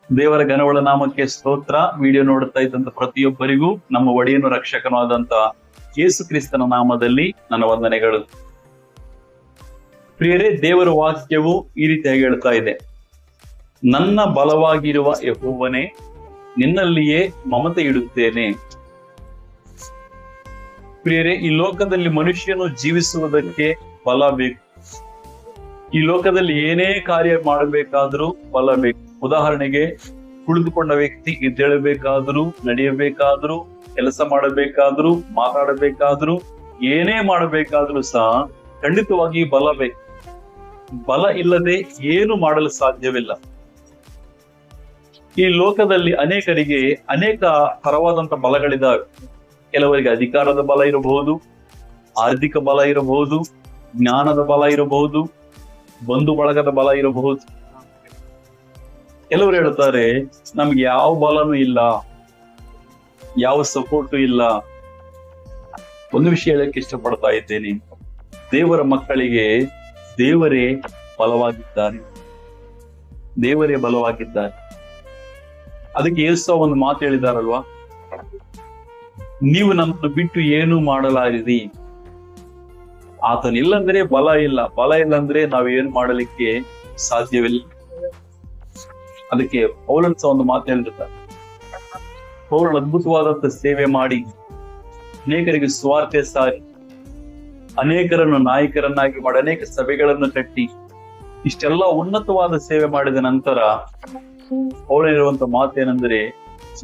ದೇವರ ಘನವುಳ್ಳ ನಾಮಕ್ಕೆ ಸ್ತೋತ್ರ. ವಿಡಿಯೋ ನೋಡುತ್ತಾ ಇದ್ದಂತ ಪ್ರತಿಯೊಬ್ಬರಿಗೂ ನಮ್ಮ ಒಡೆಯನು ರಕ್ಷಕನಾದಂತ ಯೇಸು ಕ್ರಿಸ್ತನ ನಾಮದಲ್ಲಿ ನನ್ನ ವಂದನೆಗಳು. ಪ್ರಿಯರೇ, ದೇವರ ವಾಕ್ಯವು ಈ ರೀತಿಯಾಗಿ ಹೇಳ್ತಾ ಇದೆ, ನನ್ನ ಬಲವಾಗಿರುವ ಯೆಹೋವನೇ, ನಿನ್ನಲ್ಲಿಯೇ ಮಮತೆ ಇಡುತ್ತೇನೆ. ಪ್ರಿಯರೇ, ಈ ಲೋಕದಲ್ಲಿ ಮನುಷ್ಯನು ಜೀವಿಸುವುದಕ್ಕೆ ಬಲ ಬೇಕು. ಈ ಲೋಕದಲ್ಲಿ ಏನೇ ಕಾರ್ಯ ಮಾಡಬೇಕಾದ್ರೂ ಬಲ ಬೇಕು. ಉದಾಹರಣೆಗೆ, ಕುಳಿತುಕೊಂಡ ವ್ಯಕ್ತಿ ಎದ್ದೇಳಬೇಕಾದ್ರೂ, ನಡೆಯಬೇಕಾದ್ರೂ, ಕೆಲಸ ಮಾಡಬೇಕಾದ್ರೂ, ಮಾತಾಡಬೇಕಾದ್ರೂ, ಏನೇ ಮಾಡಬೇಕಾದ್ರೂ ಸಹ ಖಂಡಿತವಾಗಿ ಬಲ ಬೇಕು. ಬಲ ಇಲ್ಲದೆ ಏನು ಮಾಡಲು ಸಾಧ್ಯವಿಲ್ಲ. ಈ ಲೋಕದಲ್ಲಿ ಅನೇಕರಿಗೆ ಅನೇಕ ತರವಾದಂತ ಬಲಗಳಿದ್ದಾವೆ. ಕೆಲವರಿಗೆ ಅಧಿಕಾರದ ಬಲ ಇರಬಹುದು, ಆರ್ಥಿಕ ಬಲ ಇರಬಹುದು, ಜ್ಞಾನದ ಬಲ ಇರಬಹುದು, ಬಂಧು ಬಳಗದ ಬಲ ಇರಬಹುದು. ಕೆಲವರು ಹೇಳ್ತಾರೆ, ನಮ್ಗೆ ಯಾವ ಬಲನೂ ಇಲ್ಲ, ಯಾವ ಸಪೋರ್ಟು ಇಲ್ಲ. ಒಂದು ವಿಷಯ ಹೇಳಕ್ಕೆ ಇಷ್ಟಪಡ್ತಾ ಇದ್ದೇನೆ, ದೇವರ ಮಕ್ಕಳಿಗೆ ದೇವರೇ ಬಲವಾಗಿದ್ದಾರೆ. ದೇವರೇ ಬಲವಾಗಿದ್ದಾರೆ. ಅದಕ್ಕೆ ಯೇಸು ಒಂದು ಮಾತು ಹೇಳಿದಾರಲ್ವಾ, ನೀವು ನಮ್ಮನ್ನು ಬಿಟ್ಟು ಏನು ಮಾಡಲಾರಿರಿ. ಆತನಿಲ್ಲಂದ್ರೆ ಬಲ ಇಲ್ಲ, ಬಲ ಇಲ್ಲಂದ್ರೆ ನಾವೇನು ಮಾಡಲಿಕ್ಕೆ ಸಾಧ್ಯವಿಲ್ಲ. ಅದಕ್ಕೆ ಪೌಲನು ಸಹ ಒಂದು ಮಾತು ಹೇಳಿರ್ತಾರೆ. ಪೌಲನು ಅದ್ಭುತವಾದಂತ ಸೇವೆ ಮಾಡಿ, ಅನೇಕರಿಗೆ ಸ್ವಾರ್ಥ ಸಾರಿ, ಅನೇಕರನ್ನು ನಾಯಕರನ್ನಾಗಿ ಮಾಡಿ, ಅನೇಕ ಸಭೆಗಳನ್ನು ಕಟ್ಟಿ, ಇಷ್ಟೆಲ್ಲ ಉನ್ನತವಾದ ಸೇವೆ ಮಾಡಿದ ನಂತರ ಪೌಲನಿರುವಂತ ಮಾತೇನೆಂದರೆ,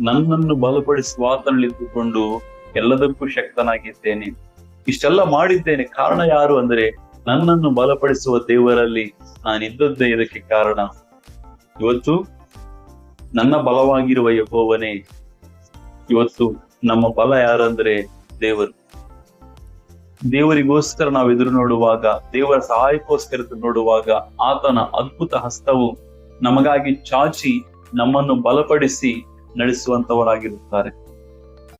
ನನ್ನನ್ನು ಬಲಪಡಿಸುವ ಆತನಲ್ಲಿದ್ದುಕೊಂಡು ಎಲ್ಲದಕ್ಕೂ ಶಕ್ತನಾಗಿದ್ದೇನೆ. ಇಷ್ಟೆಲ್ಲ ಮಾಡಿದ್ದೇನೆ, ಕಾರಣ ಯಾರು ಅಂದ್ರೆ ನನ್ನನ್ನು ಬಲಪಡಿಸುವ ದೇವರಲ್ಲಿ ನಾನಿದ್ದದ್ದೇ ಇದಕ್ಕೆ ಕಾರಣ. ಇವತ್ತು ನನ್ನ ಬಲವಾಗಿರುವ ಯೆಹೋವನೇ. ಇವತ್ತು ನಮ್ಮ ಬಲ ಯಾರಂದ್ರೆ ದೇವರು. ದೇವರಿಗೋಸ್ಕರ ನಾವು ಎದುರು ನೋಡುವಾಗ, ದೇವರ ಸಹಾಯಕ್ಕೋಸ್ಕರ ನೋಡುವಾಗ, ಆತನ ಅದ್ಭುತ ಹಸ್ತವು ನಮಗಾಗಿ ಚಾಚಿ ನಮ್ಮನ್ನು ಬಲಪಡಿಸಿ ನಡೆಸುವಂತವರಾಗಿರುತ್ತಾರೆ.